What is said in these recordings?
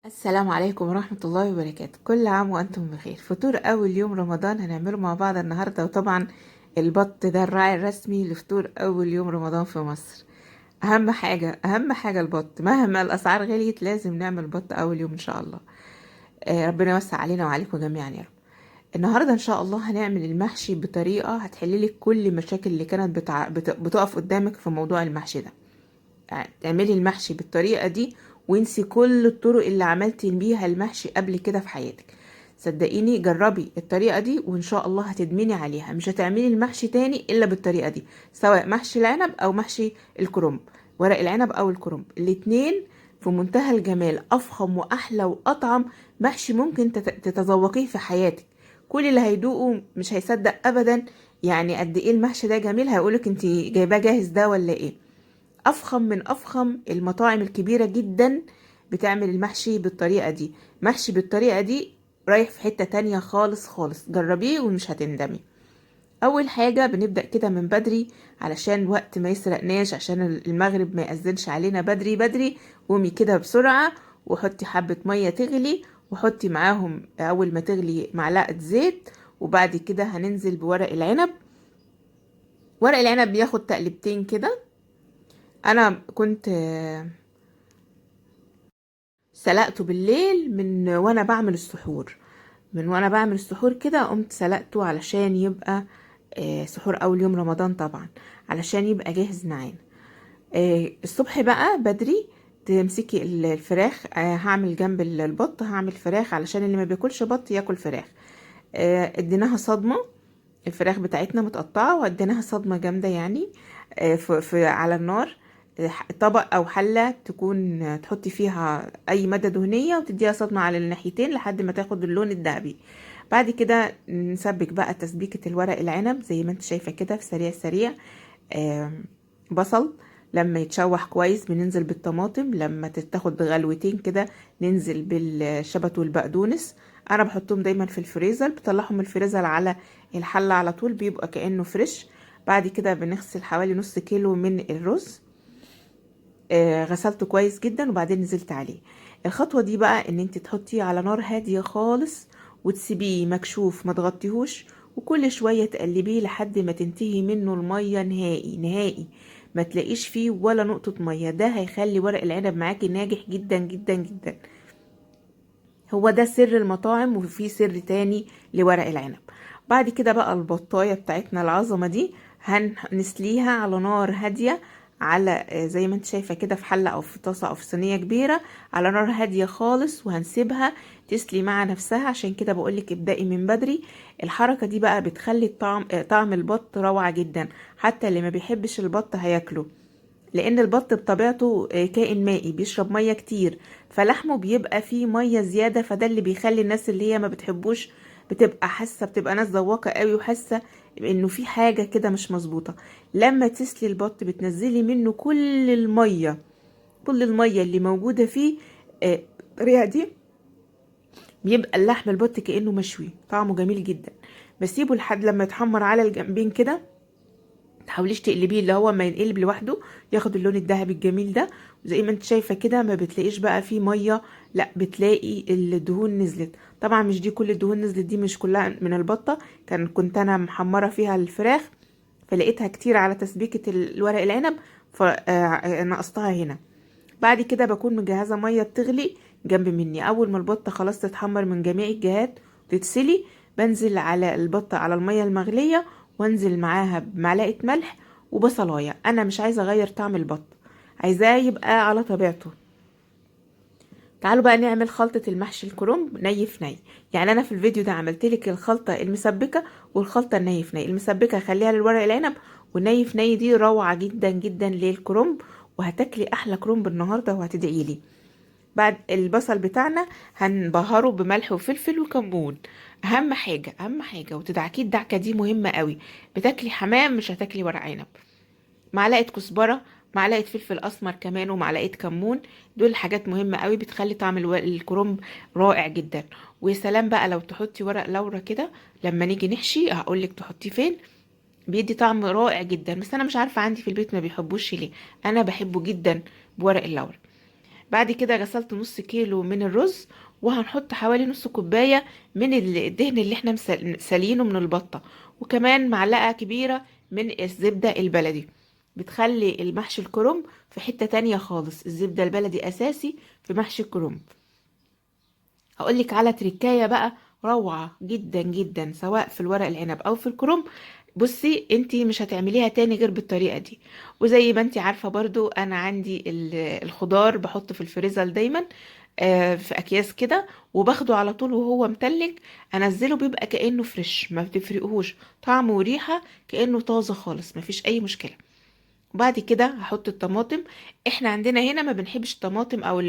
السلام عليكم ورحمة الله وبركاته. كل عام وأنتم بخير. فطور أول يوم رمضان هنعمله مع بعض النهاردة، وطبعا البط ده الراعي الرسمي لفطور أول يوم رمضان في مصر. أهم حاجة البط، مهما الأسعار غليت لازم نعمل بط أول يوم إن شاء الله. ربنا يوسع علينا وعليكم جميعا يا رب. النهاردة إن شاء الله هنعمل المحشي بطريقة هتحللك كل المشاكل اللي كانت بتقف قدامك في موضوع المحشي ده. تعملي المحشي بالطريقة دي وانسي كل الطرق اللي عملتي بيها المحشي قبل كده في حياتك. صدقيني، جربي الطريقة دي وان شاء الله هتدمني عليها، مش هتعملي المحشي تاني الا بالطريقة دي، سواء محشي العنب او محشي الكرنب. ورق العنب او الكرنب الاتنين في منتهى الجمال، افخم واحلى واطعم محشي ممكن تتذوقيه في حياتك. كل اللي هيدوقه مش هيصدق ابدا يعني قد ايه المحشي ده جميل، هيقولك انتي جايباه جاهز ده ولا ايه. افخم من افخم المطاعم الكبيرة جدا بتعمل المحشي بالطريقة دي. محشي بالطريقة دي رايح في حتة تانية خالص خالص، جربيه ومش هتندمي. اول حاجة بنبدأ كده من بدري علشان الوقت ما يسرقناش، عشان المغرب ما يأذنش علينا بدري بدري. قومي كده بسرعة وحطي حبة مية تغلي، وحطي معاهم اول ما تغلي معلقة زيت، وبعد كده هننزل بورق العنب. ورق العنب بياخد تقلبتين كده. انا كنت سلقته بالليل من وانا بعمل السحور كده، قمت سلقته علشان يبقى سحور اول يوم رمضان طبعا، علشان يبقى جاهز معانا. الصبح بقى بدري تمسكي الفراخ. هعمل جنب البط هعمل فراخ علشان اللي ما بياكلش بط ياكل فراخ. اديناها صدمة، الفراخ بتاعتنا متقطعة واديناها صدمة جامدة يعني. على النار. طبق او حلة تكون تحطي فيها اي مادة دهنية وتديها صدمة على الناحيتين لحد ما تاخد اللون الذهبي. بعد كده نسبك بقى تسبيكة الورق العنب زي ما انت شايفة كده في سريع سريع. بصل لما يتشوح كويس بننزل بالطماطم، لما تاخد غلوتين كده ننزل بالشبت والبقدونس. انا بحطهم دايما في الفريزر، بطلعهم من الفريزر على الحلة على طول بيبقى كأنه فريش. بعد كده بنغسل حوالي نص كيلو من الرز. غسلته كويس جدا وبعدين نزلت عليه. الخطوة دي بقى ان انت تحطيه على نار هادية خالص وتسيبيه مكشوف، ما تغطيهوش، وكل شوية تقلبيه لحد ما تنتهي منه المية نهائي نهائي، ما تلاقيش فيه ولا نقطة مية. ده هيخلي ورق العنب معاكي ناجح جدا جدا جدا. هو ده سر المطاعم، وفي سر تاني لورق العنب. بعد كده بقى البطاية بتاعتنا العظمة دي هنسليها على نار هادية، على زي ما انت شايفة كده في حلة او في طاسة او في صينية كبيرة على نار هادية خالص، وهنسيبها تسلي مع نفسها. عشان كده بقولك ابدأي من بدري. الحركة دي بقى بتخلي طعم البط روعة جدا، حتى اللي ما بيحبش البط هياكله، لان البط بطبيعته كائن مائي بيشرب ميه كتير، فلحمه بيبقى فيه ميه زياده، فده اللي بيخلي الناس اللي هي ما بتحبوش بتبقى ناس ذواقه قوي وحاسه انه في حاجه كده مش مظبوطه. لما تسلي البط بتنزلي منه كل الميه اللي موجوده فيه. الطريقه دي بيبقى اللحم البط كانه مشوي، طعمه جميل جدا. بسيبه لحد لما يتحمر على الجنبين كده، تحاوليش تقلبيه، اللي هو ما ينقلب لوحده ياخد اللون الذهبي الجميل ده. وزي ما انت شايفه كده ما بتلاقيش بقى فيه ميه، لا بتلاقي الدهون نزلت. طبعا مش دي كل الدهون نزلت، دي مش كلها من البطه، كنت انا محمره فيها الفراخ فلقيتها كتير على تسبيكه الورق العنب فنقصتها هنا. بعد كده بكون مجهزه ميه بتغلي جنب مني. اول ما البطه خلاص تتحمر من جميع الجهات وتتسلي، بنزل على البطه على الميه المغليه، وانزل معاها بمعلقه ملح وبصلايه. انا مش عايزه اغير طعم البط، عايزاه يبقى على طبيعته. تعالوا بقى نعمل خلطة المحشي الكرنب ني في ني. يعني انا في الفيديو ده عملت لك الخلطة المسبكة والخلطة الني في ني. المسبكة خليها للورق العنب، والني في ني دي روعة جدا جدا للكرنب، وهتاكلي احلى كرنب النهارده وهتدعي لي. بعد البصل بتاعنا هنبهره بملح وفلفل وكمون. اهم حاجه وتدعكيه الدعكه دي مهمه قوي. بتاكلي حمام مش هتاكلي ورق عنب. معلقه كزبره، معلقه فلفل اسمر كمان، ومعلقه كمون. دول حاجات مهمه قوي بتخلي طعم الكرنب رائع جدا. ويا سلام بقى لو تحطي ورق لورا كده لما نيجي نحشي، هقولك تحطيه فين، بيدي طعم رائع جدا. بس انا مش عارفه عندي في البيت ما بيحبوش ليه، انا بحبه جدا بورق اللورا. بعد كده غسلت نص كيلو من الرز، وهنحط حوالي نص كوباية من الدهن اللي احنا سالينه من البطة، وكمان معلقة كبيرة من الزبدة البلدي. بتخلي المحشي الكرنب في حتة تانية خالص. الزبدة البلدي أساسي في محشي الكرنب. هقولك على تركاية بقى روعة جدا جدا، سواء في الورق العنب او في الكرنب. بصي انتي مش هتعمليها تاني غير بالطريقة دي. وزي ما انتي عارفة برضو انا عندي الخضار بحطه في الفريزر دايما، في اكياس كده، وباخده على طول وهو متلج. انزله بيبقى كأنه فريش، ما بتفرقهوش طعمه وريحة، كأنه طازة خالص، مفيش اي مشكلة. وبعد كده هحط الطماطم. احنا عندنا هنا ما بنحبش الطماطم او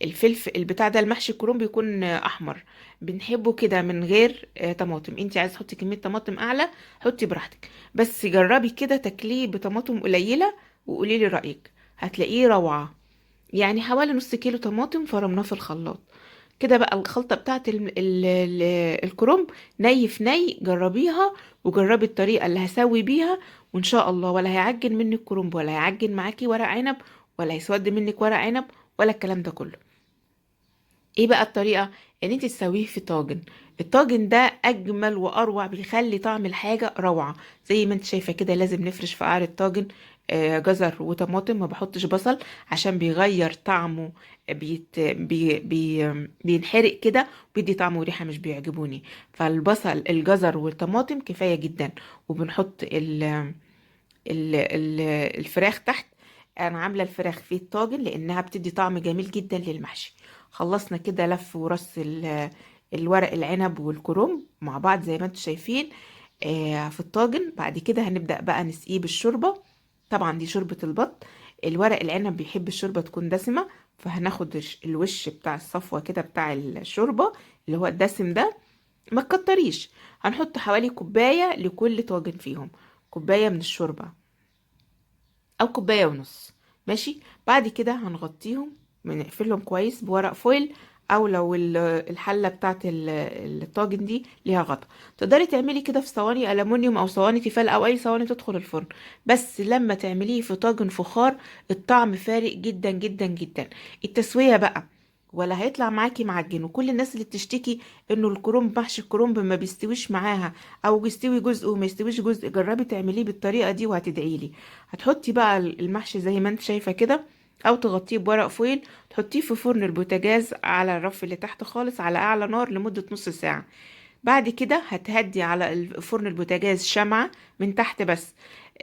الفلفل البتاع ده، المحشي الكرنب بيكون احمر. بنحبه كده من غير طماطم. انت عايزه تحطي كميه طماطم اعلى حطي براحتك، بس جربي كده تاكليه بطماطم قليله وقولي لي رايك. هتلاقيه روعه. يعني حوالي نص كيلو طماطم فرمناه في الخلاط. كده بقى الخلطة بتاعت الكرنب ني في ني. جربيها وجربي الطريقة اللي هسوي بيها، وان شاء الله ولا هيعجن منك كرنب، ولا هيعجن معاكي ورق عنب، ولا هيسود منك ورق عنب، ولا الكلام ده كله. ايه بقى الطريقة؟ ان انت تسويه في طاجن. الطاجن ده اجمل واروع، بيخلي طعم الحاجة روعة. زي ما انت شايفة كده لازم نفرش في قعر الطاجن جزر وطماطم. ما بحطش بصل عشان بيغير طعمه، بينحرق كده، بيدي طعم وريحة مش بيعجبوني. فالبصل الجزر والطماطم كفاية جدا. وبنحط ال الفراخ تحت. انا عامله الفراخ في الطاجن لانها بتدي طعم جميل جدا للمحشي. خلصنا كده لف ورص الورق العنب والكرنب مع بعض زي ما انتم شايفين في الطاجن. بعد كده هنبدأ بقى نسقيه بالشوربه. طبعا دي شوربه البط. الورق العنب بيحب الشوربه تكون دسمه، فهناخد الوش بتاع الصفوه كده بتاع الشوربه اللي هو الدسم ده. ما تكتريش. هنحط حوالي كوبايه لكل طاجن فيهم، كوبايه من الشوربه او كوبايه ونص. ماشي. بعد كده هنغطيهم، بنقفلهم كويس بورق فويل، او لو الحله بتاعت الطاجن دي ليها غطا، تقدري تعملي كده في صواني الومنيوم او صواني تيفال او اي صواني تدخل الفرن. بس لما تعمليه في طاجن فخار الطعم فارق جدا جدا جدا. التسويه بقى ولا هيطلع معاكي معجن. وكل الناس اللي بتشتكي انه الكرنب محشي الكرنب ما بيستويش معاها، او بيستوي جزء وما يستويش جزء، جربي تعمليه بالطريقه دي وهتدعيلي. هتحطي بقى المحشي زي ما انت شايفة كده، او تغطيه بورق فويل، تحطيه في فرن البوتاجاز على الرف اللي تحت خالص على اعلى نار لمدة نص ساعة. بعد كده هتهدي على فرن البوتاجاز شمعة من تحت بس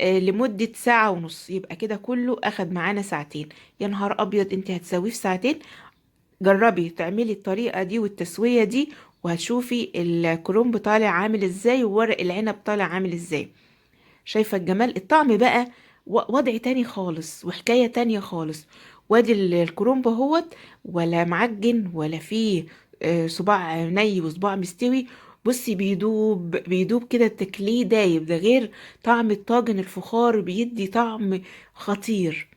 لمدة ساعة ونص. يبقى كده كله اخد معانا ساعتين. يا نهار ابيض، انت هتسويه في ساعتين؟ جربي تعملي الطريقة دي والتسوية دي وهتشوفي الكرنب طالع عامل ازاي وورق العنب طالع عامل ازاي. شايفة الجمال؟ الطعم بقى وضع تاني خالص وحكاية تانية خالص. وادي الكرومب اهوت، ولا معجن ولا فيه صباع ني وصباع مستوي. بصي بيدوب بيدوب كده، التكليه دايب. ده غير طعم الطاجن الفخار بيدي طعم خطير.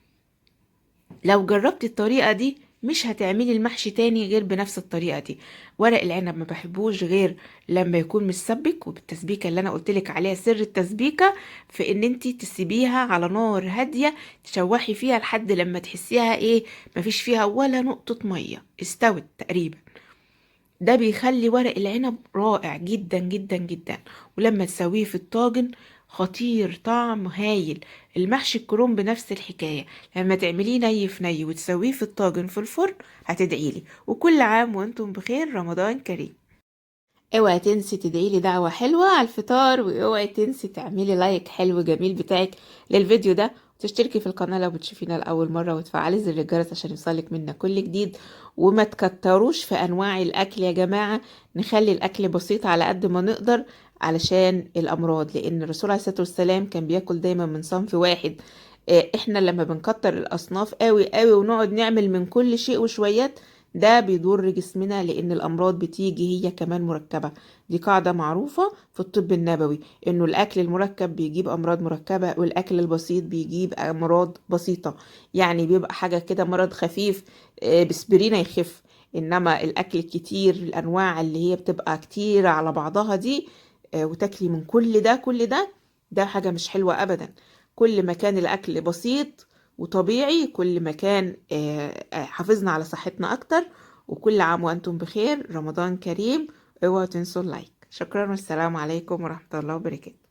لو جربت الطريقة دي مش هتعملي المحشي تاني غير بنفس الطريقة دي. ورق العنب ما بحبوش غير لما يكون مسبك، وبالتسبيكة اللي انا قلتلك عليها. سر التسبيكة في ان انتي تسيبيها على نار هادية، تشوحي فيها لحد لما تحسيها ايه، مفيش فيها ولا نقطة مية، استوت تقريبا. ده بيخلي ورق العنب رائع جدا جدا جدا. ولما تسويه في الطاجن خطير، طعم هايل. المحشي الكرنب نفس الحكاية. لما تعمليه ني في ني وتسويه في الطاجن في الفرن هتدعيلي. وكل عام وانتم بخير، رمضان كريم. اوعي تنسي تدعيلي دعوة حلوة على الفطار، واوعي تنسي تعملي لايك حلو جميل بتاعك للفيديو ده، وتشتركي في القناة لو بتشوفينا لأول مرة، وتفعلي زر الجرس عشان يوصلك منا كل جديد. وما تكتروش في أنواع الأكل يا جماعة، نخلي الأكل بسيط على قد ما نقدر علشان الأمراض، لأن الرسول عليه الصلاة والسلام كان بياكل دايما من صنف واحد. احنا لما بنكتر الأصناف قوي قوي ونقعد نعمل من كل شيء وشويات، ده بيضر جسمنا، لان الامراض بتيجي هي كمان مركبة. دي قاعدة معروفة في الطب النبوي، انه الاكل المركب بيجيب امراض مركبة، والاكل البسيط بيجيب امراض بسيطة. يعني بيبقى حاجة كده مرض خفيف بسبرينة يخف. انما الاكل الكتير، الانواع اللي هي بتبقى كتير على بعضها دي، وتاكلي من كل ده كل ده، ده حاجة مش حلوة ابدا. كل ما كان الاكل بسيط وطبيعي كل ما كان حافظنا على صحتنا أكتر. وكل عام وأنتم بخير، رمضان كريم. اوعوا تنسوا اللايك. شكرا والسلام عليكم ورحمة الله وبركاته.